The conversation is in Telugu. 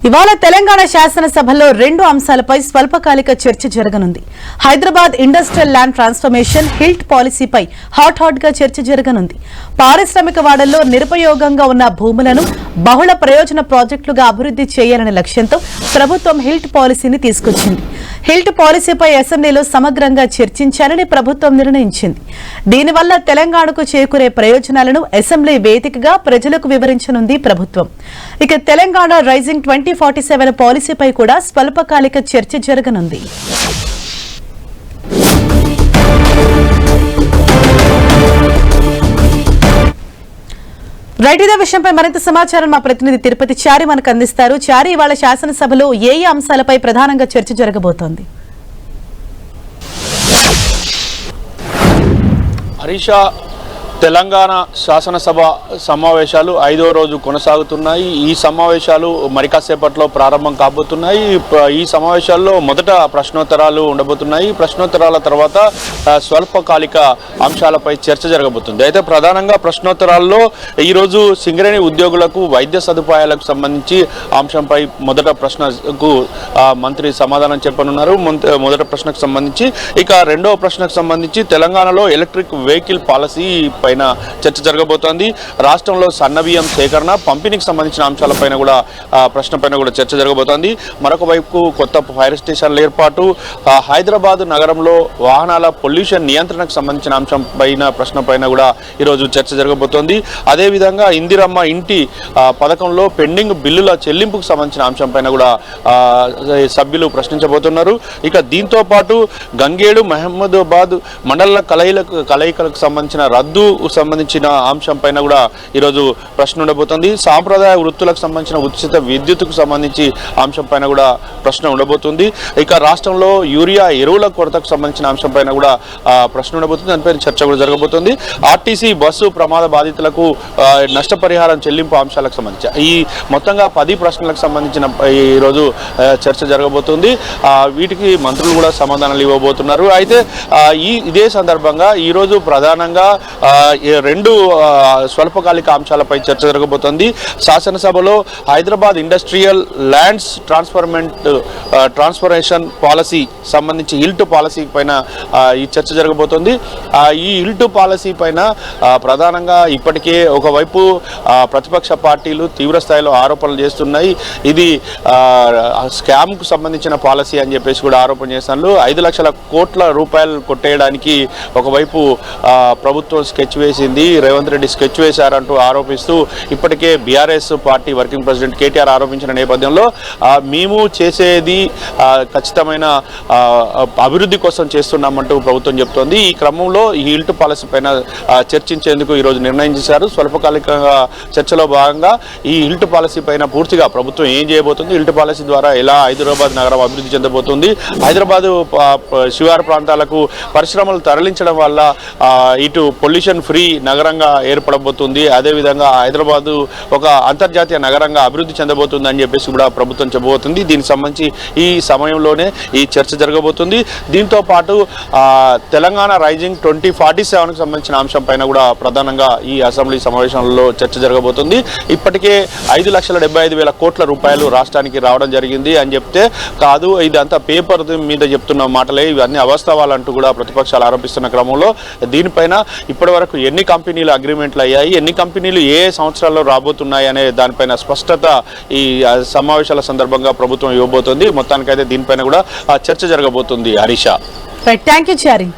ఇవాళ తెలంగాణ శాసనసభలో రెండు అంశాలపై స్వల్పకాలిక చర్చ జరగనుంది. Hyderabad industrial land transformation HILT పాలసీపై హాట్ గా చర్చ జరగనుంది. పారిశ్రామిక వాడల్లో నిరుపయోగంగా ఉన్న భూములను బహుళ ప్రయోజన ప్రాజెక్టులుగా అభివృద్ధి చేయాలనే లక్ష్యంతో ప్రభుత్వం హిల్ట్ పాలసీని తీసుకొచ్చింది. హిల్ట్ పాలసీపై అసెంబ్లీలో సమగ్రంగా చర్చించాలని ప్రభుత్వం నిర్ణయించింది. దీనివల్ల తెలంగాణకు చేకూరే ప్రయోజనాలను అసెంబ్లీ వేదికగా ప్రజలకు వివరించనుంది ప్రభుత్వం. ఇక తెలంగాణ రైజింగ్ 2047 పాలసీపై కూడా స్వల్పకాలిక చర్చ జరగనుంది. రైట్, ఇదే విషయంపై మరింత సమాచారం మా ప్రతినిధి తిరుపతి చారి మనకు అందిస్తారు. చారి, ఇవాళ శాసనసభలో ఏ అంశాలపై ప్రధానంగా చర్చ జరగబోతోంది? హరీషా, తెలంగాణ శాసనసభ సమావేశాలు 5వ రోజు కొనసాగుతున్నాయి. ఈ సమావేశాలు మరి కాసేపట్లో ప్రారంభం కాబోతున్నాయి. ఈ సమావేశాల్లో మొదట ప్రశ్నోత్తరాలు ఉండబోతున్నాయి. ప్రశ్నోత్తరాల తర్వాత స్వల్పకాలిక అంశాలపై చర్చ జరగబోతుంది. అయితే ప్రధానంగా ప్రశ్నోత్తరాల్లో ఈరోజు సింగరేణి ఉద్యోగులకు వైద్య సదుపాయాలకు సంబంధించి అంశంపై మొదట ప్రశ్నకు మంత్రి సమాధానం చెప్పనున్నారు. మొదటి ప్రశ్నకు సంబంధించి, ఇక రెండవ ప్రశ్నకు సంబంధించి తెలంగాణలో ఎలక్ట్రిక్ వెహికల్ పాలసీ పైన చర్చ జరగబోతోంది. రాష్ట్రంలో సన్నబియ్యం సేకరణ, పంపిణీకి సంబంధించిన అంశాలపైన కూడా ప్రశ్నపైన కూడా చర్చ జరగబోతోంది. మరొక వైపు కొత్త ఫైర్ స్టేషన్ల ఏర్పాటు, హైదరాబాద్ నగరంలో వాహనాల పొల్యూషన్ నియంత్రణకు సంబంధించిన అంశం పైన ప్రశ్నపైన కూడా ఈరోజు చర్చ జరగబోతోంది. అదేవిధంగా ఇందిరమ్మ ఇంటి పథకంలో పెండింగ్ బిల్లుల చెల్లింపుకు సంబంధించిన అంశం పైన కూడా సభ్యులు ప్రశ్నించబోతున్నారు. ఇక దీంతో పాటు గంగేడు మహమ్మదాబాద్ మండల కలయికలకు సంబంధించిన రద్దు సంబంధించిన అంశం పైన కూడా ఈరోజు ప్రశ్న ఉండబోతుంది. సాంప్రదాయ వృత్తులకు సంబంధించిన ఉచిత విద్యుత్కు సంబంధించి అంశం పైన కూడా ప్రశ్న ఉండబోతుంది. ఇక రాష్ట్రంలో యూరియా ఎరువుల కొరతకు సంబంధించిన అంశం పైన కూడా ప్రశ్న ఉండబోతుంది. దానిపైన చర్చ కూడా జరగబోతుంది. ఆర్టీసీ బస్సు ప్రమాద బాధితులకు నష్టపరిహారం చెల్లింపు అంశాలకు సంబంధించి ఈ మొత్తంగా 10 ప్రశ్నలకు సంబంధించిన ఈరోజు చర్చ జరగబోతుంది. వీటికి మంత్రులు కూడా సమాధానాలు ఇవ్వబోతున్నారు. అయితే ఇదే సందర్భంగా ఈరోజు ప్రధానంగా రెండు స్వల్పకాలిక అంశాలపై చర్చ జరగబోతోంది. శాసనసభలో Hyderabad industrial lands transformation policy సంబంధించి హిల్ట్ పాలసీ పైన ఈ చర్చ జరగబోతోంది. ఈ హిల్ట్ పాలసీ పైన ప్రధానంగా ఇప్పటికే ఒకవైపు ప్రతిపక్ష పార్టీలు తీవ్ర స్థాయిలో ఆరోపణలు చేస్తున్నాయి. ఇది స్కామ్కు సంబంధించిన పాలసీ అని చెప్పేసి కూడా ఆరోపణ చేస్తున్నారు. 5 లక్షల కోట్ల రూపాయలు కొట్టేయడానికి ఒకవైపు ప్రభుత్వం స్కెచ్ వేసింది, రేవంత్ రెడ్డి స్కెచ్ వేశారంటూ ఆరోపిస్తూ ఇప్పటికే BRS party working president KTR ఆరోపించిన నేపథ్యంలో మేము చేసేది ఖచ్చితమైన అభివృద్ధి కోసం చేస్తున్నామంటూ ప్రభుత్వం చెప్తోంది. ఈ క్రమంలో ఈ హిల్ట్ పాలసీ పైన చర్చించేందుకు ఈరోజు నిర్ణయం చేశారు. స్వల్పకాలికంగా చర్చలో భాగంగా ఈ హిల్ట్ పాలసీ పైన పూర్తిగా ప్రభుత్వం ఏం చేయబోతుంది, హిల్ట్ పాలసీ ద్వారా ఎలా హైదరాబాద్ నగరం అభివృద్ధి చెందబోతుంది, హైదరాబాద్ శివారు ప్రాంతాలకు పరిశ్రమలు తరలించడం వల్ల ఇటు పొల్యూషన్ ఫ్రీ నగరంగా ఏర్పడబోతుంది, అదేవిధంగా హైదరాబాదు ఒక అంతర్జాతీయ నగరంగా అభివృద్ధి చెందబోతుంది అని చెప్పేసి కూడా ప్రభుత్వం చెప్పబోతుంది. దీనికి సంబంధించి ఈ సమయంలోనే ఈ చర్చ జరగబోతుంది. దీంతో పాటు తెలంగాణ రైజింగ్ 2047కు సంబంధించిన అంశం పైన కూడా ప్రధానంగా ఈ అసెంబ్లీ సమావేశంలో చర్చ జరగబోతుంది. ఇప్పటికే 5,75,000 కోట్ల రూపాయలు రాష్ట్రానికి రావడం జరిగింది అని చెప్తే కాదు, ఇదంతా పేపర్ మీద చెప్తున్న మాటలే, ఇవన్నీ అవాస్తవాలంటూ కూడా ప్రతిపక్షాలు ఆరోపిస్తున్న క్రమంలో దీనిపైన ఇప్పటి వరకు ఎన్ని కంపెనీలు అగ్రిమెంట్లు అయ్యాయి, ఎన్ని కంపెనీలు ఏ సంవత్సరాల్లో రాబోతున్నాయి అనే దానిపైన స్పష్టత ఈ సమావేశాల సందర్భంగా ప్రభుత్వం ఇవ్వబోతోంది. మొత్తానికైతే దీనిపైన కూడా చర్చ జరగబోతుంది. Harisha, thank you Chari.